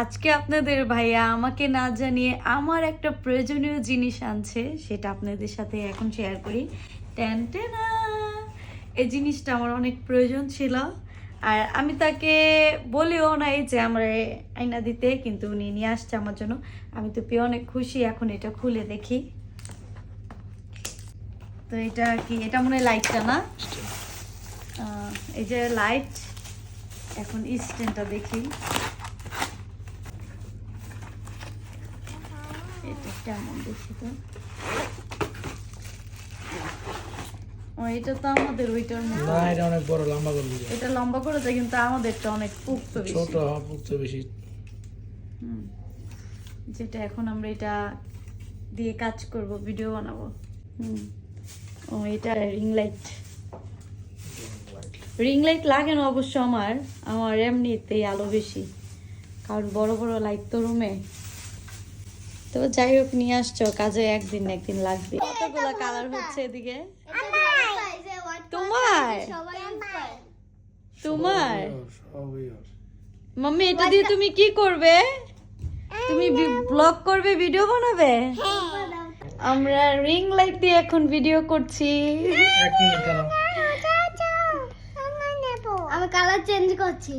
আজকে আপনাদের ভাইয়া আমাকে না জানিয়ে আমার একটা প্রয়োজনীয় জিনিস আনছে, সেটা আপনাদের সাথে এখন শেয়ার করি। টেন টেনা, এই জিনিসটা আমার অনেক প্রয়োজন ছিল, আর আমি তাকে বলিও নাই যে আমার আইনা দিতে, কিন্তু উনি নিয়ে আসছে আমার জন্য। আমি তো পেয়ে অনেক খুশি। এখন এটা খুলে দেখি। তো এটা কি? এটা মনে হয় লাইটটা না? এই যে লাইট। এখন স্ট্যান্ডটা দেখি এটা কেমন, দেখি তো। ও, এটা তো আমাদের ওইটার মতো না, এটা অনেক বড়, লম্বা করে দিবে। এটা লম্বা করে যায়, কিন্তু আমাদেরটা অনেক পুক্ত বেশি। ছোট পুক্ত বেশি। যেটা এখন আমরা এটা দিয়ে কাজ করব, ভিডিও বানাবো। ও, এটা রিং লাইট। রিং লাইট লাগে না অবশ্য আমার এমনিতেই আলো বেশি, কারণ বড় বড় লাইট তো রুমে। তো যাই হোক, নিয়ে আসছো, কাজে একদিন না একদিন লাগবে। কতগুলো কালার হচ্ছে এদিকে? তোমার তোমার মাম্মি, এটা দিয়ে তুমি কি করবে? তুমি ব্লগ করবে, ভিডিও বানাবে? আমরা রিং লাইট দিয়ে এখন ভিডিও করছি। এক মিনিট দাঁড়াও। আমি কালার চেঞ্জ করছি।